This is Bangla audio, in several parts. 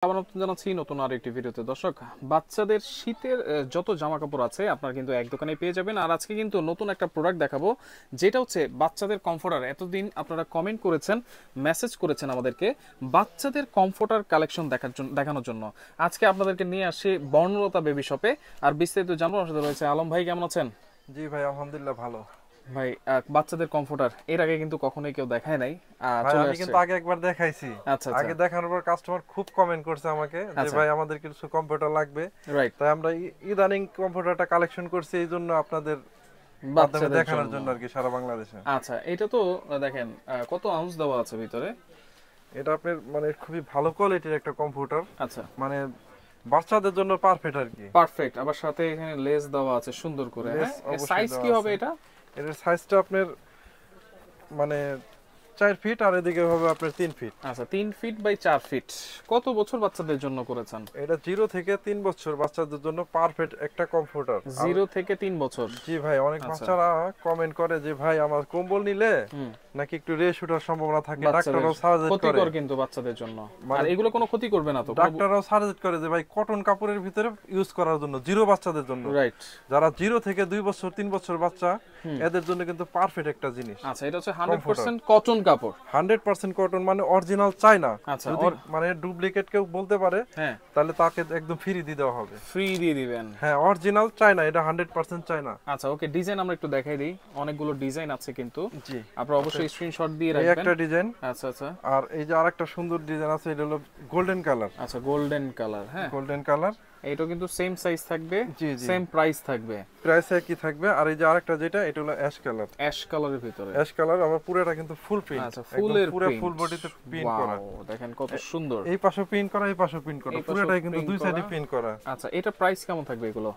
আমন্ত্রণ জানাচ্ছি নতুন আরেকটি ভিডিওতে। দর্শক, বাচ্চাদের শীতের যত জামা কাপড় আছে আপনারা কিন্তু এক দোকানে পেয়ে যাবেন। আর আজকে কিন্তু নতুন একটা প্রোডাক্ট দেখাবো, যেটা হচ্ছে বাচ্চাদের কমফোর্টার। এতদিন আপনারা কমেন্ট করেছেন, মেসেজ করেছেন আমাদেরকে বাচ্চাদের কমফোর্টার কালেকশন দেখানোর জন্য। আজকে আপনাদেরকে নিয়ে আসি বর্ণলতা বেবি শপে। আর বিস্তারিত জানবো, আমার সাথে রয়েছে আলম ভাই। কেমন আছেন জি ভাই, আলহামদুলিল্লাহ ভালো। ভাই, বাচ্চাদের কমফোর্টার এর আগে কিন্তু কখনোই কেউ দেখায় নাই। ভাই চলে আমি আসছে। কিন্তু আগে একবার দেখাইছি। আচ্ছা আচ্ছা, আগে দেখানোর পর কাস্টমার খুব কমেন্ট করছে আমাকে যে আচ্ছা, ভাই আমাদের কিছু কম্পিউটার লাগবে। রাইট। তাই আমরা ইদানিং কম্পিউটারটা কালেকশন করছি, এই জন্য আপনাদের মাধ্যমে বাচ্চাদের দেখানোর জন্য। জন্য আর কি সারা বাংলাদেশে। আচ্ছা, এটা তো দেখেন কত আউন্স দেওয়া আছে ভিতরে। এটা আপনার মানে খুবই ভালো কোয়ালিটির একটা কম্পিউটার, আচ্ছা, মানে বাচ্চাদের জন্য পারফেক্ট আর কি। পারফেক্ট। আবার সাথে এখানে লেস দেওয়া আছে সুন্দর করে। লেস হ্যাঁ, অবশ্যই সাইজ কি দেওয়া হবে আছে। এটা? এটার সাইজটা আপনার মানে 4 ফিট, আর এদিকে হবে আপনার 3 ফিট। আচ্ছা, 3 ফিট বাই 4 ফিট। কত বছর বাচ্চাদের জন্য করেছেন? এটা 0 থেকে 3 বছর বাচ্চাদের জন্য পারফেক্ট একটা কম্পিউটার। 0 থেকে 3 বছর। জি ভাই, অনেক আচ্ছা। বাচ্চারা কমেন্ট করে যে ভাই আমার কম্বল নিলে হুম, নাকি একটু রেশ ওঠার সম্ভাবনা থাকে, বাচ্চাদের ডাক্তাররাও সাজেস্ট করে। ক্ষতিকর কিন্তু বাচ্চাদের জন্য। মানে আর এগুলো কোনো ক্ষতি করবে না তো? ডাক্তাররাও সাজেস্ট করে যে ভাই কটন কাপড়ের ভিতরে ইউজ করার জন্য, জিরো বাচ্চাদের জন্য। রাইট। যারা 0 থেকে 2 বছর 3 বছর বাচ্চা, এদের জন্য কিন্তু পারফেক্ট একটা জিনিস। আচ্ছা, এটা হচ্ছে 100% কটন কাপড়। 100% কটন, মানে অরিজিনাল চাই না। আচ্ছা, যদি মানে ডুপ্লিকেট কেউ বলতে পারে হ্যাঁ, তাহলে তাকে একদম ফ্রি দিয়ে দেওয়া হবে। ফ্রি দিয়ে দিবেন। হ্যাঁ, অরিজিনাল চাই না, এটা 100% চাই না। আচ্ছা, ওকে, ডিজাইন আমরা একটু দেখাই দিই। অনেকগুলো ডিজাইন আছে কিন্তু জি, আপনারা অবশ্যই স্ক্রিনশট দিয়ে এই রাখবেন। একটা ডিজাইন। আচ্ছা আচ্ছা আর এই যে আরেকটা সুন্দর ডিজাইন আছে, এটা হলো গোল্ডেন কালার। আচ্ছা, গোল্ডেন কালার। হ্যাঁ, গোল্ডেন কালার। এইটা কিন্তু সেম সাইজ থাকবে, জি জি, সেম প্রাইস থাকবে। প্রাইস একই থাকবে। আর এই যে আরেকটা যেটা, এটা হলো অ্যাশ কালার। অ্যাশ কালারের ভিতরে। অ্যাশ কালার, আমার পুরোটা কিন্তু ফুল প্রিন্ট। আচ্ছা, ফুলের পুরো প্রিন্ট। ফুল বডিতে প্রিন্ট করা। ওয়াও, দেখেন কত সুন্দর। এই পাশে প্রিন্ট করা, এই পাশে প্রিন্ট করা, এই পাশেও পুরোটাই কিন্তু print দুই সাইডে করা। প্রিন্ট করা। আচ্ছা, এটা প্রাইস কেমন থাকবে এগুলো?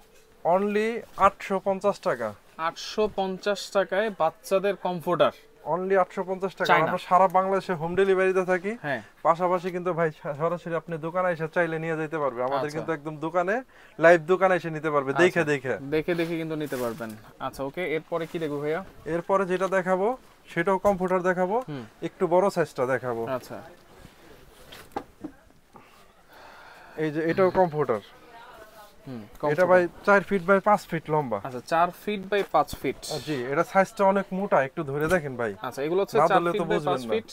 অনলি 850 টাকা। 850 টাকায় বাচ্চাদের কমফোর্টার। অনলি 850 টাকা। চায়না। আমরা সারা বাংলাদেশে হোম ডেলিভারিতে থাকি। হ্যাঁ, পাশাপাশি কিন্তু ভাই সরাসরি আপনি দোকানে এসে চাইলে নিয়ে যেতে পারবে। আমাদের আচ্ছা। কিন্তু একদম দোকানে, লাইভ দোকানে এসে নিতে পারবে, দেখে আচ্ছা, দেখে। দেখে দেখে কিন্তু নিতে পারবেন। আচ্ছা, ওকে, এরপরে কি দেখবো ভাইয়া? এরপরে যেটা দেখাবো সেটাও কম্পিউটার দেখাবো, হুম, একটু বড় সাইজটা দেখাবো। আচ্ছা, এই যে এটাও কম্পিউটার। হুম, এটা ভাই 4 ফিট বাই 5 ফিট লম্বা। আচ্ছা, 4 ফিট বাই 5 ফিট। জি, এটা সাইজটা অনেক মোটা, একটু ধরে দেখেন ভাই। আচ্ছা, এগুলো হচ্ছে না 4 ধরলে ফিট তো বাই বুঝবেন 5 না। ফিট।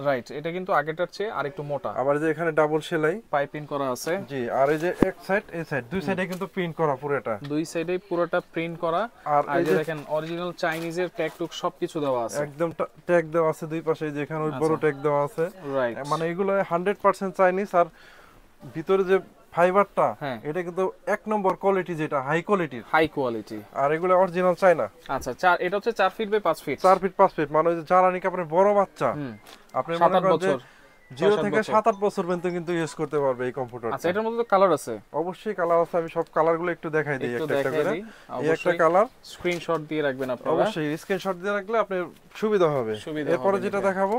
রাইট, এটা কিন্তু আগেরটার চেয়ে আরেকটু মোটা। আবার যে এখানে ডাবল সেলাই পাইপিং করা আছে। জি, আর এই যে এক সাইড এই সাইড দুই সাইডে কিন্তু প্রিন্ট করা পুরোটা। দুই সাইডে পুরোটা প্রিন্ট করা। আর আর এই যে যে দেখেন অরিজিনাল চাইনিজের ট্যাগ টুক সবকিছু দেওয়া আছে। একদম ট্যাগ দেওয়া আছে দুই পাশে, যেখানে ওই বড় আচ্ছা। ট্যাগ দেওয়া আছে। রাইট, মানে এগুলো 100% চাইনিজ। আর ভিতরে যে ফাইবারটা, হ্যাঁ, এটা কিন্তু এক নম্বর কোয়ালিটি, যেটা হাই কোয়ালিটির। High quality. আর এগুলো অরিজিনাল চাইনা। আচ্ছা, এটা হচ্ছে 4 feet by 5 feet. 4 feet 5 feet, মানে ওই যে জ্বালানি কাপড়ের বড় বাচ্চা, হুম, আপনি 7 মনে 8 করেন যে বছর। 0 6 থেকে 7 7 8 বছর পর্যন্ত কিন্তু ইউজ করতে পারবে এই কম্পিউটারটা। আচ্ছা, এটার মধ্যে তো কালার আছে। অবশ্যই কালার আছে, আমি সব কালারগুলো একটু দেখাই দিই একটু একটা একটা দেখাই করে। দিই। এই একটা অবশ্যই কালার, স্ক্রিনশট দিয়ে রাখবেন আপনারা। অবশ্যই স্ক্রিনশট দিয়ে রাখলে আপনার সুবিধা হবে। সুবিধা এরপরে হবে যেটা নিতে। দেখাবো,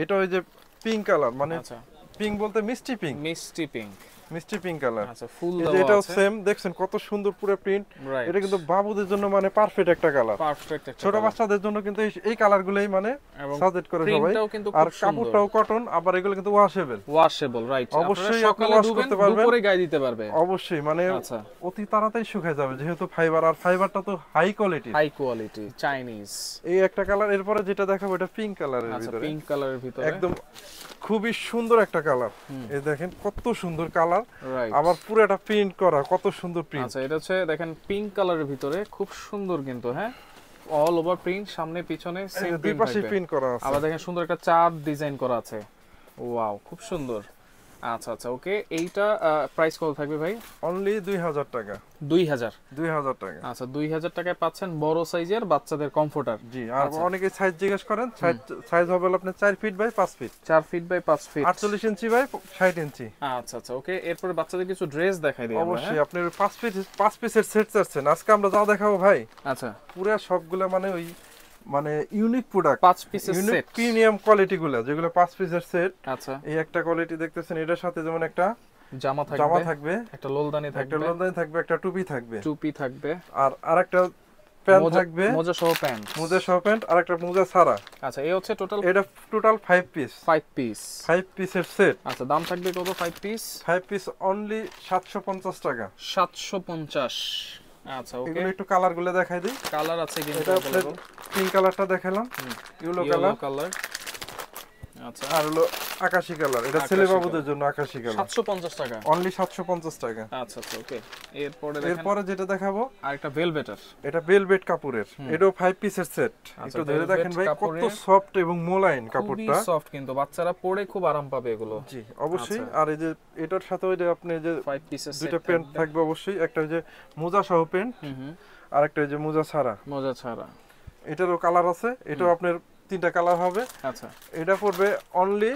এটা ওই যে পিঙ্ক কালার, মানে আচ্ছা, পিঙ্ক বলতে মিষ্টি পিঙ্ক, মিষ্টি পিঙ্ক। মিষ্টি পিঙ্ক কালার। আচ্ছা, ফুল এই যে দেওয়া এটাও আছে। সেম, দেখছেন কত সুন্দর পুরো প্রিন্ট। রাইট, এটা কিন্তু বাবুদের জন্য মানে পারফেক্ট একটা কালার। পারফেক্ট একটা ছোট colour। বাচ্চাদের জন্য কিন্তু এই কালারগুলোই মানে এবং সাজেস্ট করে সবাই। প্রিন্টটাও কিন্তু আর খুব সুন্দর। কাপড়টাও কটন, আবার এগুলো কিন্তু ওয়াশেবল। Washable, right. অবশ্যই আপনারা আপনি সকালে wash ধুবেন, করতে পারবেন। দুপুরে গায়ে দিতে পারবে। অবশ্যই, মানে আচ্ছা, অতি তাড়াতাড়ি শুকিয়ে যাবে, যেহেতু ফাইবার, আর ফাইবারটা তো high quality. High quality Chinese. এই একটা কালার। এরপরে যেটা দেখাবো, এটা পিঙ্ক কালারের আচ্ছা, ভিতরে, পিঙ্ক কালারের ভিতরে। একদম খুবই সুন্দর একটা কালার। এই দেখেন কত সুন্দর কালার, রাইট। আবার পুরোটা প্রিন্ট করা, কত সুন্দর প্রিন্ট। আচ্ছা, এটা হচ্ছে দেখেন পিঙ্ক কালারের ভিতরে, খুব সুন্দর কিন্তু। হ্যাঁ, অল ওভার প্রিন্ট, সামনে পিছনে সেম দুই প্রিন্ট পাশে থাকবে। প্রিন্ট করা আছে। আবার দেখেন সুন্দর একটা চার্ট ডিজাইন করা আছে। ওয়াও, খুব সুন্দর। আচ্ছা আচ্ছা, ওকে, এইটা প্রাইস কত থাকবে ভাই? অনলি 2000 টাকা। 2000। 2000 টাকা। আচ্ছা, 2000 টাকায় পাচ্ছেন বড় সাইজের বাচ্চাদের কমফোর্টার। জি, আর অনেকে সাইজ জিজ্ঞেস করেন, সাইজ হবে আপনার 4 feet by 5 feet, 4 feet by 5 feet, 48 inch by 60 inch. আচ্ছা আচ্ছা, ওকে, এরপরে বাচ্চাদের কিছু ড্রেস দেখাই দিই আমরা। অবশ্যই আপনি 5 পিসের সেট চাচ্ছেন, আজকে আমরা যা দেখাবো ভাই আচ্ছা, পুরো সবগুলা মানে ওই মানে ইউনিক প্রোডাক্ট, 5 পিসের ইউনিক সেট। প্রিমিয়াম কোয়ালিটি গুলো, যেগুলো 5 পিসের সেট। আচ্ছা, এই একটা কোয়ালিটি দেখতেছেন, এটার সাথে যেমন একটা জামা জামা থাকবে, থাকবে, একটা লোলদানি একটা থাকবে, লন্ডন থাকবে, একটা টুপি থাকবে, টুপি থাকবে। আর আরেকটা প্যান্ট থাকবে, মোজা সহ প্যান্ট, মোজা সহ প্যান্ট আর একটা মোজা ছাড়া। আচ্ছা এই হচ্ছে টোটাল, এটা টোটাল 5 পিস, 5 পিস, 5 পিসের সেট। আচ্ছা দাম থাকবে কত? 5 পিস, 5 পিস অনলি 750 টাকা। 750। আচ্ছা ওকে, এগুলো একটু কালার গুলো দেখাই দিই। কালার আছে কিন্তু এটা अवेलेबल, পিঙ্ক কালারটা দেখালাম, ইয়েলো কালার, আচ্ছা আর হলো আকাশী কালার। এটা ছেলে বাবুদের জন্য আকাশী কালার। 750 টাকা, অনলি 750 টাকা। আচ্ছা আচ্ছা ওকে। এরপরে যেটা দেখাবো আরেকটা ভেলভেটার, এটা ভেলভেট কাপড়ের, এটাও 5 পিসের সেট। একটু ধরে দেখেন ভাই কত সফট এবং মোলায়েম কাপড়টা, খুবই সফট, কিন্তু বাচ্চারা পরে খুব আরাম পাবে এগুলো। জি অবশ্যই। আর এই যে এটার সাথে ওই যে আপনি যে 5 পিসের দুটো প্যান্ট থাকবে অবশ্যই, একটা ওই যে মোজা সহ প্যান্ট, আর একটা ওই যে মোজা ছাড়া। মোজা ছাড়া, এটারও কালার আছে, এটাও আপনার 3টা কালার হবে। আচ্ছা এটা পড়বে অনলি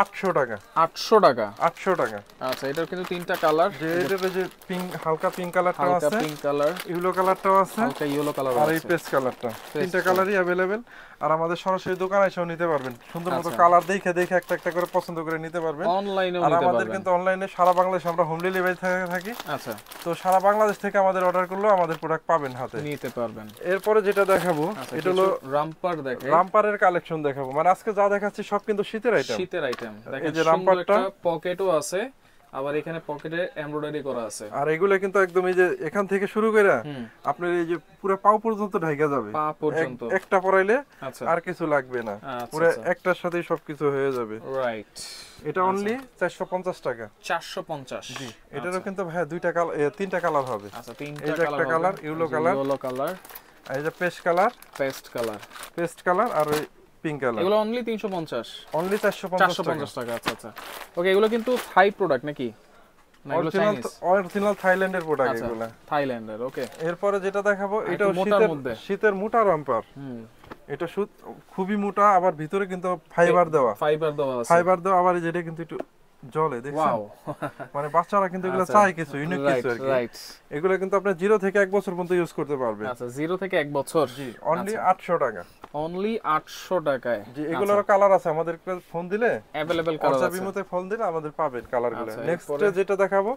800 টাকা। 800 টাকা, 800 টাকা। আচ্ছা এটার কিন্তু 3টা কালার, যে এটার যে পিঙ্ক, হালকা পিঙ্ক কালারটাও হালকা আছে, পিঙ্ক কালার, ইয়েলো কালারটাও আছে, হালকা ইয়েলো কালার আর এই আছে, পেস্ট কালারটা। 3টা কালারই अवेलेबल। আর আমাদের সরাসরি দোকানে এসেও নিতে পারবেন, সুন্দর মতো কালার দেখে দেখে একটা একটা করে পছন্দ করে নিতে পারবেন। অনলাইনেও আর নিতে আমাদের পারবেন কিন্তু অনলাইনে সারা বাংলাদেশে আমরা হোম ডেলিভারি থাকি। আচ্ছা, তো সারা বাংলাদেশ থেকে আমাদের অর্ডার করলেও আমাদের প্রোডাক্ট পাবেন হাতে, নিতে পারবেন। এরপরে যেটা দেখাবো এটা হলো রামপার, দেখে রামপারের কালেকশন দেখাবো। মানে আজকে যা দেখাচ্ছি সব কিন্তু শীতের আইটেম। শীতের আইটেম, দেখেন এই যে সুন্দর রামপারটা, একটা পকেটও আছে, আবার এখানে পকেটে এমব্রয়ডারি করা আছে। আর এগুলো কিন্তু একদম এই যে এখান থেকে শুরু করে আপনার এই যে পুরো পাও পর্যন্ত ঢাইকা যাবে, পা পর্যন্ত একটা পরাইলে আচ্ছা আর কিছু লাগবে না, আচ্ছা, পুরো একটার সাথেই সবকিছু হয়ে যাবে। রাইট, এটা অনলি 450 টাকা। 450। জি, এটারও কিন্তু ভাই 3টা কালার হবে। আচ্ছা এই 3টা যে একটা কালার ইয়েলো কালার, আর এই যে পেস্ট কালার, পেস্ট কালার, আর ওই পিঙ্ক কালার। এগুলো অনলি 350, অনলি 450 টাকা। আচ্ছা আচ্ছা ওকে। এগুলো কিন্তু থাই প্রোডাক্ট নাকি? না এগুলো চাইনিজ? অরিজিনাল থাইল্যান্ডের প্রোডাক্ট আচ্ছা, এগুলা। থাইল্যান্ডের, ওকে। এরপরে যেটা দেখাবো এটাও মোটার মধ্যে, শীতের মোটা রামপার। এটা খুবই মোটা, আবার ভিতরে কিন্তু ফাইবার দেওয়া আছে, আবার যেটা কিন্তু একটু জলে দেখছেন, ওয়াও, মানে বাচ্চারা কিন্তু এগুলো চায় কিছু ইউনিক কিছু আর কি। এগুলো কিন্তু আপনি 0 থেকে 1 বছর পর্যন্ত ইউজ করতে পারবেন। আচ্ছা 0 থেকে 1 বছর। জি, অনলি 800 টাকা। অনলি 800 টাকায়। জি, এগুলোর কালার আছে, আমাদের ফোন দিলে अवेलेबल কালার আছে, বিমতে ফোন দিলে আমাদের পাবেন কালারগুলো। নেক্সট যেটা দেখাবো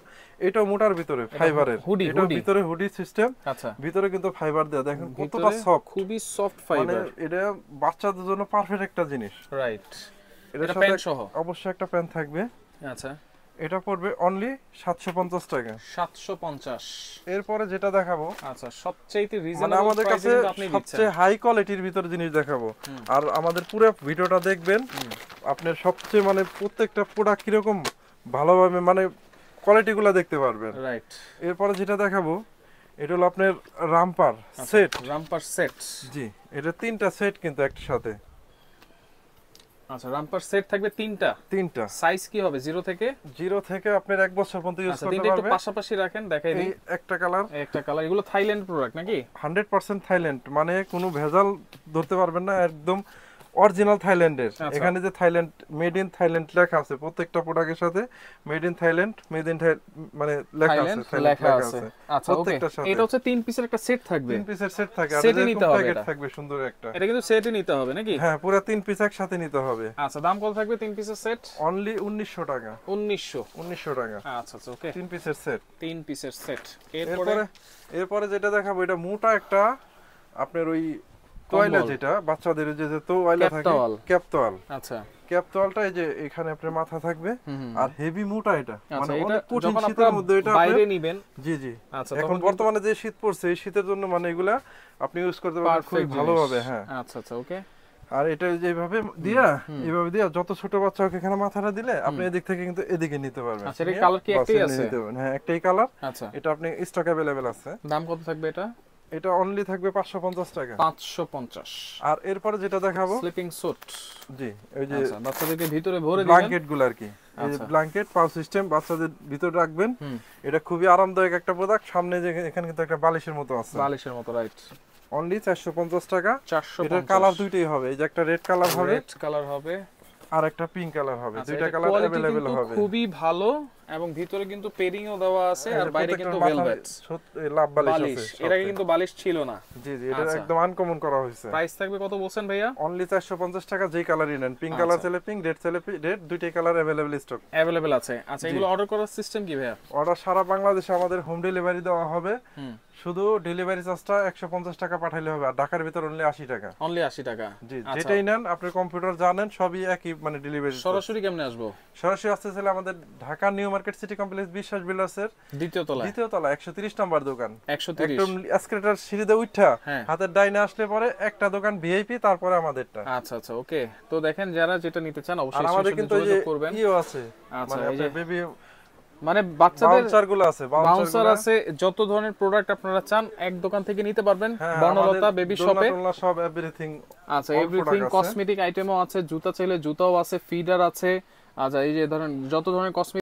এটাও মোটার ভিতরে ফাইবারের, এটার ভিতরে হুডি সিস্টেম। আচ্ছা, ভিতরে কিন্তু ফাইবার দেয়া, দেখেন কতটা সফট, খুবই সফট ফাইবার। মানে এটা বাচ্চাদের জন্য পারফেক্ট একটা জিনিস। রাইট, এটা প্যান্ট সহ অবশ্যই একটা প্যান্ট থাকবে। আচ্ছা, এটা পড়বে অনলি 750 টাকা। 750। এরপরে যেটা দেখাবো, আচ্ছা সবচেয়ে রিজনেবল মানে আমাদের কাছে সবচেয়ে হাই কোয়ালিটির ভিতরে জিনিস দেখাবো। আর আমাদের পুরো ভিডিওটা দেখবেন, আপনার সবচেয়ে মানে প্রত্যেকটা প্রোডাক্ট কিরকম ভালোভাবে মানে কোয়ালিটিগুলো দেখতে পারবেন। রাইট। এরপরে যেটা দেখাবো এটা হলো আপনার রামপার সেট। রামপার সেট, জি, এটা 3টা সেট কিন্তু একটার সাথে। আচ্ছা রামপার সেট থাকবে 3টা। সাইজ কি হবে? 0 থেকে আপনার 1 বছর পর্যন্ত ইউজ করতে পারবেন। একটু পারবেন। পাশাপাশি রাখেন, দেখাই দিই। একটা কালার, এগুলো থাইল্যান্ড প্রোডাক্ট নাকি? 100% থাইল্যান্ড, মানে কোনো ভেজাল ধরতে পারবেন না, একদম অরিজিনাল থাইল্যান্ডের। এখানে যে থাইল্যান্ড, মেড ইন থাইল্যান্ড লেখা আছে প্রত্যেকটা প্রোডাক্টের সাথে, made in Thailand, made in মানে লেখা আছে। আচ্ছা ওকে, এটা হচ্ছে 3 পিসের একটা সেট থাকবে। 3 পিসের সেট থাকে, আর সেটে নিতে হবে, প্যাকেট থাকবে সুন্দর একটা। এটা কিন্তু সেটে নিতে হবে নাকি? হ্যাঁ, পুরো 3 পিস একসাথে নিতে হবে। আচ্ছা, দাম কত থাকবে 3 পিসের সেট? অনলি 1900 টাকা। 1900 টাকা। আচ্ছা আচ্ছা ওকে, 3 পিসের সেট। 3 পিসের সেট। এরপরে যেটা দেখাবো এটা মোটা একটা আপনার ওই তোয়াইলা, যেটা বাচ্চাদের যে তোয়াইলা থাকে, ক্যাপতোয়াল। আচ্ছা, ক্যাপতোয়ালটা এই যে এখানে আপনার মাথা থাকবে, আর হেভি মোটা এটা, মানে এটা অনেক কঠিন যখন শীতের মধ্যে এটা বাইরে নেবেন। জি জি। আচ্ছা, এখন বর্তমানে যে শীত পড়ছে এই শীতের জন্য মানে এগুলা আপনি ইউজ করতে পারবেন খুব ভালোভাবে। হ্যাঁ, আচ্ছা আচ্ছা ওকে। আর এটা যেভাবে এইভাবে দিয়া যত ছোট বাচ্চা হোক এখানে মাথাটা দিলে আপনি এদিক থেকে কিন্তু এদিকে নিতে পারবেন। আচ্ছা, এর কালার কি একটাই আছে? হ্যাঁ, একটাই কালার। আচ্ছা, এটা আপনি স্টক अवेलेबल আছে। দাম কত থাকবে এটা? এটা অনলি থাকবে 550 টাকা। 550। আর এরপরে যেটা দেখাবো স্লিপিং স্যুট। জি, ওই যে আচ্ছা, বাচ্চাদেরকে ভিতরে ভরে দিবেন ব্ল্যাঙ্কেট গুলো আর কি। এই যে ব্ল্যাঙ্কেট পাউ সিস্টেম বাচ্চাদের ভিতরে রাখবেন। এটা খুবই আরামদায়ক একটা প্রোডাক্ট। সামনে যে এখানে কিন্তু একটা বালিশের মতো আছে, বালিশের মতো। রাইট, অনলি 450 টাকা। 450। এটার কালার দুইটাই হবে, এই যে একটা রেড কালার হবে, আর একটা পিঙ্ক কালার হবে। দুইটা কালার अवेलेबल হবে। খুবই ভালো এবং ভিতরে কিন্তু পেরিংও দেওয়া আছে আর বাইরে প্রত্যেকটা কিন্তু মাথায় ভেলভেট লাভ বালিশ বালিশ। আছে এর আগে কিন্তু বালিশ ছিল না। জি জি, এটা একদম আনকমন করা হয়েছে। প্রাইস থাকবে কত বলছেন ভাইয়া? অনলি 450 টাকা, যেই কালারই নেন, পিঙ্ক কালার চাইলে পিঙ্ক, রেড চাইলে রেড, দুইটাই কালার अवेलेबल স্টক अवेलेबल আছে। আচ্ছা, এগুলো অর্ডার করার সিস্টেম কি ভাইয়া? অর্ডার সারা বাংলাদেশে আমাদের হোম ডেলিভারি দেওয়া হবে। শুধু ডেলিভারি চার্জটা 150 টাকা পাঠাইলে হবে, আর ঢাকার ভিতর অনলি 80 টাকা। অনলি 80 টাকা। জি, যেটাই নেন আপনি কম্পিউটার জানেন সবই একই, মানে ডেলিভারি। সরাসরি কেমনে আসবো? সরাসরি আসতে চাইলে আমাদের Dhaka new market city complex বিশ্বাস বিল্ডার্সের দ্বিতীয় তলা 130 নম্বর দোকান। 130 একদম এসকেলেটর সিঁড়িতে উঠা হাতের ডাইনে আসলে পরে একটা দোকান ভিআইপি, তারপরে আমাদেরটা। আচ্ছা আচ্ছা, ওকে। তো দেখেন, যারা যেটা নিতে চান অবশ্যই আমাদের কিন্তু যোগাযোগ করবেন। ইও আছে, আচ্ছা, মানে এই যে বেবি মানে বাচ্চাদের বাউন্সারগুলো আছে, বাউন্সার আছে, যত ধরনের প্রোডাক্ট আপনারা চান এক দোকান থেকে নিতে পারবেন। বনলতা বেবি শপে সব এভরিথিং। আচ্ছা, এভরিথিং কসমেটিক আইটেমও আছে, জুতা চাইলে জুতাও আছে, ফিডার আছে। আচ্ছা, এই যে ধরেন যত ধরনের কসমেটিক